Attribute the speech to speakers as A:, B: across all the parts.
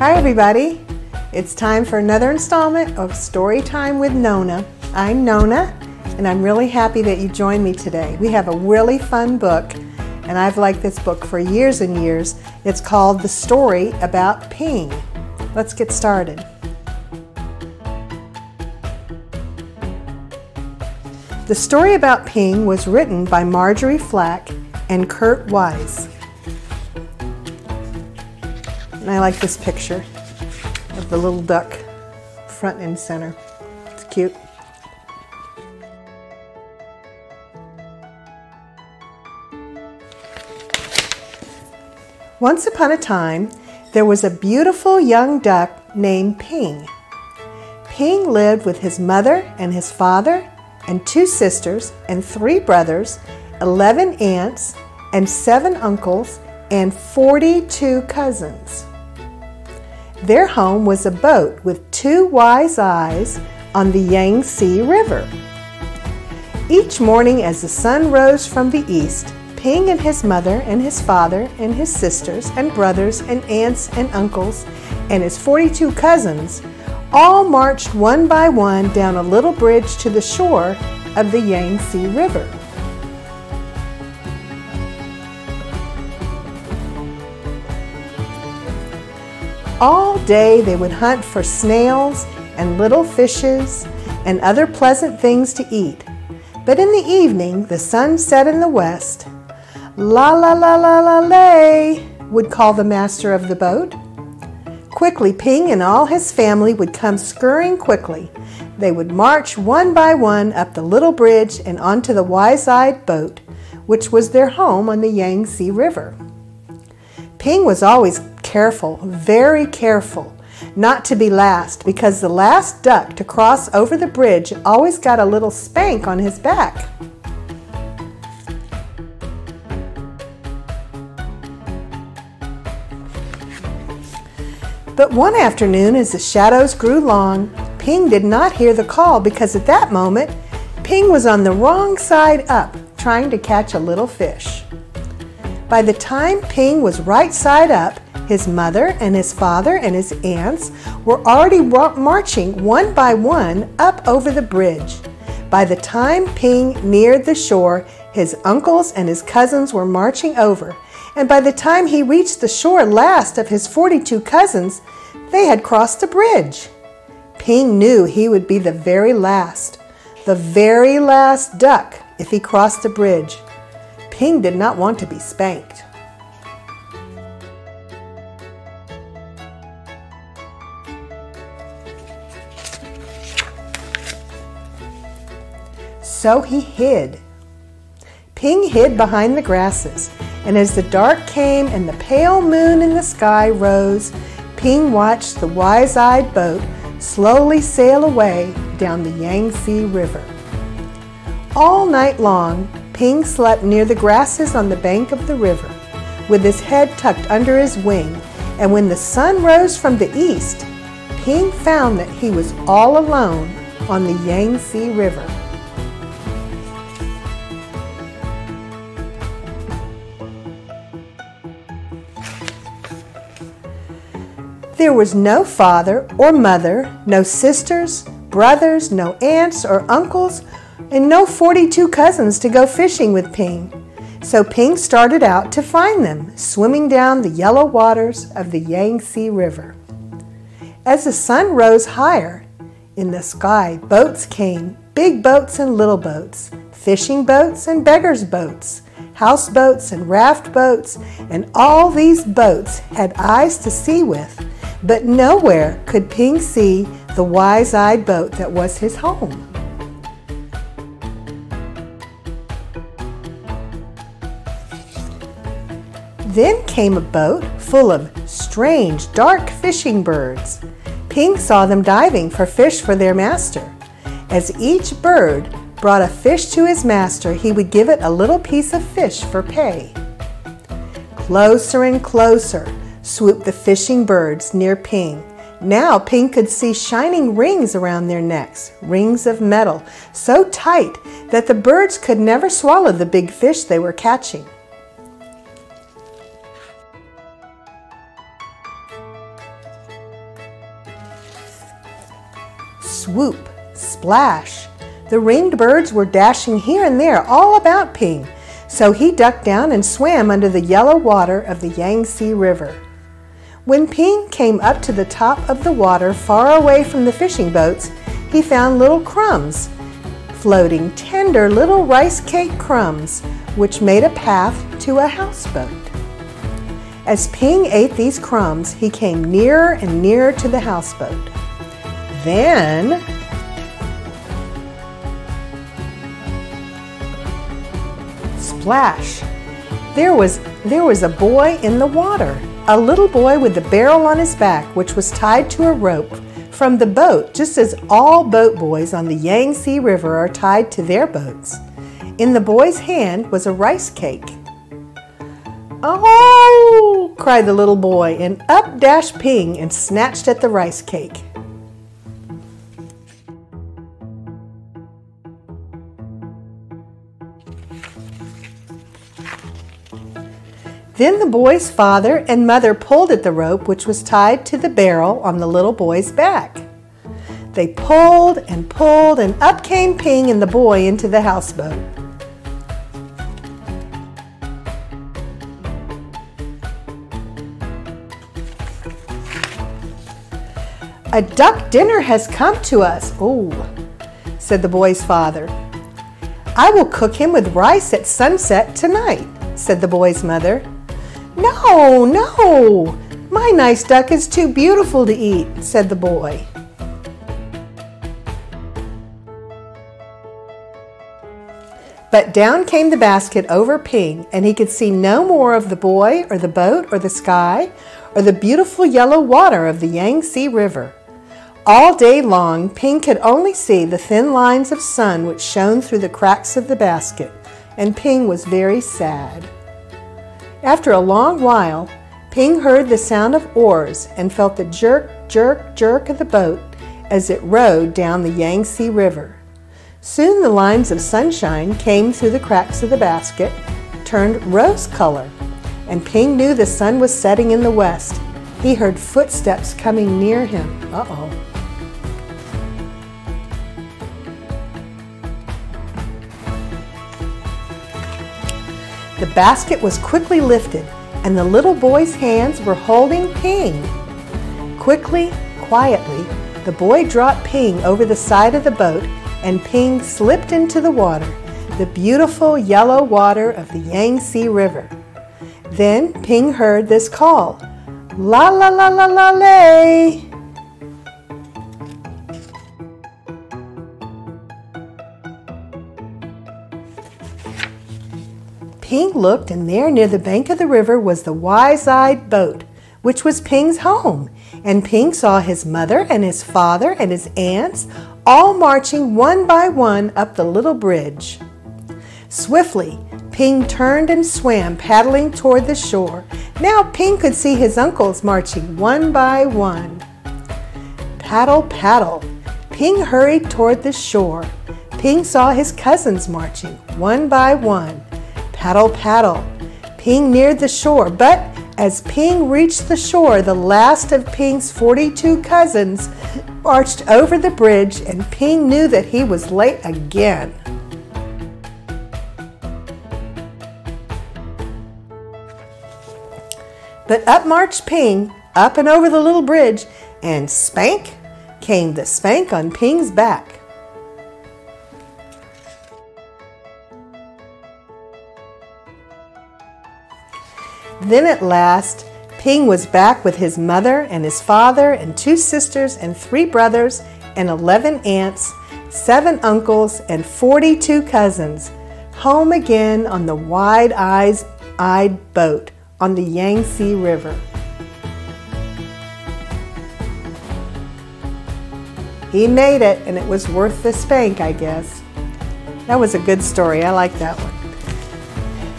A: Hi everybody! It's time for another installment of Story Time with Nonna. I'm Nonna and I'm really happy that you joined me today. We have a really fun book and I've liked this book for years and years. It's called The Story About Ping. Let's get started. The Story About Ping was written by Marjorie Flack and Kurt Wise. And I like this picture of the little duck front and center. It's cute. Once upon a time, there was a beautiful young duck named Ping. Ping lived with his mother and his father and 2 sisters and 3 brothers, 11 aunts and 7 uncles and 42 cousins. Their home was a boat with 2 wise eyes on the Yangtze River. Each morning as the sun rose from the east, Ping and his mother and his father and his sisters and brothers and aunts and uncles and his 42 cousins all marched one by one down a little bridge to the shore of the Yangtze River. All day they would hunt for snails and little fishes and other pleasant things to eat. But in the evening, the sun set in the west. La la la la la lay, would call the master of the boat. Quickly, Ping and all his family would come scurrying quickly. They would march one by one up the little bridge and onto the wise-eyed boat, which was their home on the Yangtze River. Ping was always careful, very careful, not to be last, because the last duck to cross over the bridge always got a little spank on his back. But one afternoon, as the shadows grew long, Ping did not hear the call because at that moment, Ping was on the wrong side up, trying to catch a little fish. By the time Ping was right side up, his mother and his father and his aunts were already marching one by one up over the bridge. By the time Ping neared the shore, his uncles and his cousins were marching over. And by the time he reached the shore last of his 42 cousins, they had crossed the bridge. Ping knew he would be the very last duck if he crossed the bridge. Ping did not want to be spanked. So he hid. Ping hid behind the grasses, and as the dark came and the pale moon in the sky rose, Ping watched the wise-eyed boat slowly sail away down the Yangtze River. All night long, Ping slept near the grasses on the bank of the river, with his head tucked under his wing, and when the sun rose from the east, Ping found that he was all alone on the Yangtze River. There was no father or mother, no sisters, brothers, no aunts or uncles, and no 42 cousins to go fishing with Ping. So Ping started out to find them, swimming down the yellow waters of the Yangtze River. As the sun rose higher in the sky, boats came, big boats and little boats, fishing boats and beggars' boats, houseboats and raft boats, and all these boats had eyes to see with. But nowhere could Ping see the wise-eyed boat that was his home. Then came a boat full of strange, dark fishing birds. Ping saw them diving for fish for their master. As each bird brought a fish to his master, he would give it a little piece of fish for pay. Closer and closer swooped the fishing birds near Ping. Now Ping could see shining rings around their necks, rings of metal, so tight that the birds could never swallow the big fish they were catching. swoop, splash. The ringed birds were dashing here and there all about Ping, so he ducked down and swam under the yellow water of the Yangtze River. When Ping came up to the top of the water far away from the fishing boats, he found little crumbs, floating tender little rice cake crumbs, which made a path to a houseboat. As Ping ate these crumbs, he came nearer and nearer to the houseboat. Then, splash! There was a boy in the water, a little boy with a barrel on his back, which was tied to a rope from the boat, just as all boat boys on the Yangtze River are tied to their boats. In the boy's hand was a rice cake. "Oh!" cried the little boy, and up dashed Ping and snatched at the rice cake. Then the boy's father and mother pulled at the rope which was tied to the barrel on the little boy's back. They pulled, and up came Ping and the boy into the houseboat. "A duck dinner has come to us." "Oh," said the boy's father. "I will cook him with rice at sunset tonight," said the boy's mother. "No, no, my nice duck is too beautiful to eat," said the boy. But down came the basket over Ping, and he could see no more of the boy or the boat or the sky or the beautiful yellow water of the Yangtze River. All day long, Ping could only see the thin lines of sun which shone through the cracks of the basket, and Ping was very sad. After a long while, Ping heard the sound of oars and felt the jerk, jerk, jerk of the boat as it rowed down the Yangtze River. Soon the lines of sunshine came through the cracks of the basket, turned rose color, and Ping knew the sun was setting in the west. He heard footsteps coming near him. Uh-oh. The basket was quickly lifted, and the little boy's hands were holding Ping. Quickly, quietly, the boy dropped Ping over the side of the boat, and Ping slipped into the water, the beautiful yellow water of the Yangtze River. Then Ping heard this call, "La la la la la lay." Ping looked, and there near the bank of the river was the wise-eyed boat, which was Ping's home. And Ping saw his mother and his father and his aunts all marching one by one up the little bridge. Swiftly, Ping turned and swam, paddling toward the shore. Now Ping could see his uncles marching one by one. Paddle, paddle. Ping hurried toward the shore. Ping saw his cousins marching one by one. Paddle, paddle. Ping neared the shore, but as Ping reached the shore, the last of Ping's 42 cousins marched over the bridge, and Ping knew that he was late again. But up marched Ping, up and over the little bridge, and spank came the spank on Ping's back. Then at last, Ping was back with his mother and his father and 2 sisters and 3 brothers and 11 aunts, 7 uncles and 42 cousins, home again on the wide-eyed boat on the Yangtze River. He made it, and it was worth the spank, I guess. That was a good story. I like that one.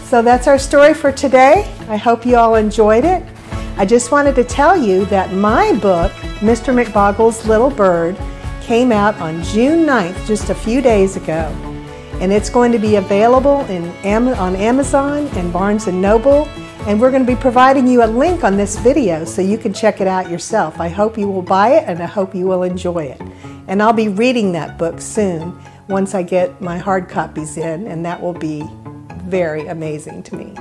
A: So that's our story for today. I hope you all enjoyed it. I just wanted to tell you that my book, Mr. McBoggle's Little Bird, came out on June 9th, just a few days ago. And it's going to be available on Amazon and Barnes & Noble. And we're going to be providing you a link on this video so you can check it out yourself. I hope you will buy it, and I hope you will enjoy it. And I'll be reading that book soon once I get my hard copies in, and that will be very amazing to me.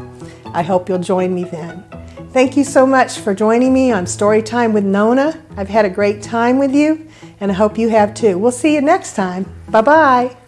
A: I hope you'll join me then. Thank you so much for joining me on Storytime with Nonna. I've had a great time with you, and I hope you have too. We'll see you next time. Bye-bye.